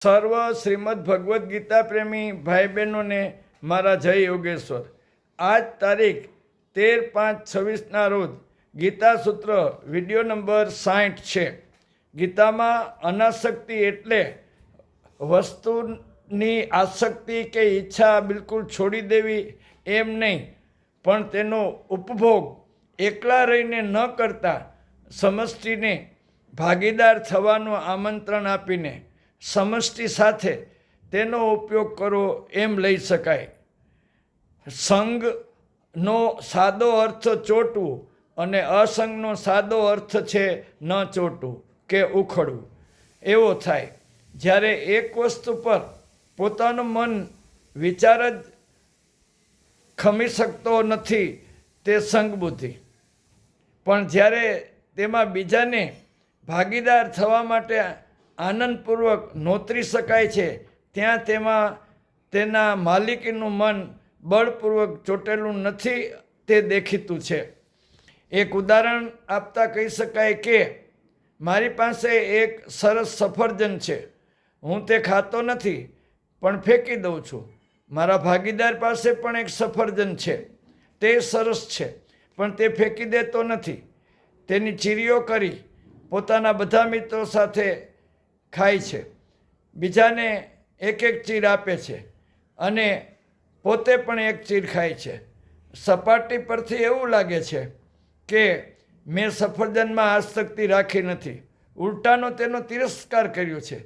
સર્વ શ્રીમદ ભગવદ્ ગીતા પ્રેમી ભાઈ બહેનોને મારા જય યોગેશ્વર। આજ તારીખ 13/5/26ના રોજ ગીતા સૂત્ર વિડીયો નંબર 60 છે। ગીતામાં અનાસક્તિ એટલે વસ્તુની આસક્તિ કે ઈચ્છા બિલકુલ છોડી દેવી એમ નહીં, પણ તેનો ઉપભોગ એકલા રહીને ન કરતા સમષ્ટિને ભાગીદાર થવાનું આમંત્રણ આપીને સમષ્ટિ સાથે તેનો ઉપયોગ કરવો એમ લઈ શકાય। સંઘનો સાદો અર્થ ચોંટવું અને અસંગનો સાદો અર્થ છે ન ચોંટવું કે ઉખડવું એવો થાય। જ્યારે એક વસ્તુ પર પોતાનું મન વિચાર જ ખમી શકતો નથી તે સંઘ બુદ્ધિ, પણ જ્યારે તેમાં બીજાને ભાગીદાર થવા માટે આનંદપૂર્વક નોતરી શકાય છે ત્યાં તેમાં તેના માલિકીનું મન બળપૂર્વક ચોટેલું નથી તે દેખીતું છે। એક ઉદાહરણ આપતા કહી શકાય કે મારી પાસે એક સરસ સફરજન છે, હું તે ખાતો નથી પણ ફેંકી દઉં છું। મારા ભાગીદાર પાસે પણ એક સફરજન છે, તે સરસ છે પણ તે ફેંકી દેતો નથી, તેની ચીરીઓ કરી પોતાના બધા મિત્રો સાથે ખાય છે, બીજાને એક એક ચીર આપે છે અને પોતે પણ એક ચીર ખાય છે। સપાટી પરથી એવું લાગે છે કે મેં સફરજનમાં આસક્તિ રાખી નથી, ઉલટાનો તેનો તિરસ્કાર કર્યો છે।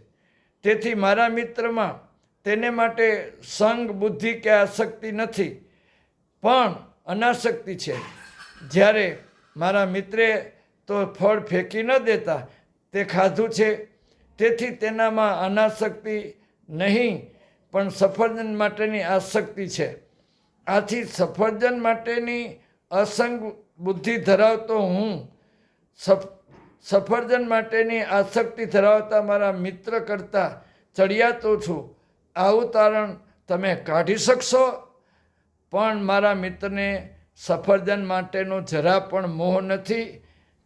તેથી મારા મિત્રમાં તેને માટે સંગ બુદ્ધિ કે આસક્તિ નથી પણ અનાસક્તિ છે। જ્યારે મારા મિત્રે તો ફળ ફેંકી ન દેતા તે ખાધું છે, તેથી તેનામાં અનાસક્તિ નહીં પણ સફરજન માટેની આસક્તિ છે। આથી સફરજન માટેની અસંગ બુદ્ધિ ધરાવતો હું સફરજન માટેની આસક્તિ ધરાવતા મારા મિત્ર કરતાં ચડિયાતો છું। આવું તારણ તમે કાઢી શકશો? પણ મારા મિત્રને સફરજન માટેનો જરા પણ મોહ નથી,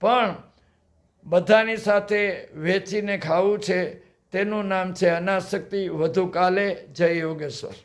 પણ બધાની સાથે વેચીને ખાવું છે, તેનું નામ છે અનાસક્તિ। વધુ કાલે જય યોગેશ્વર।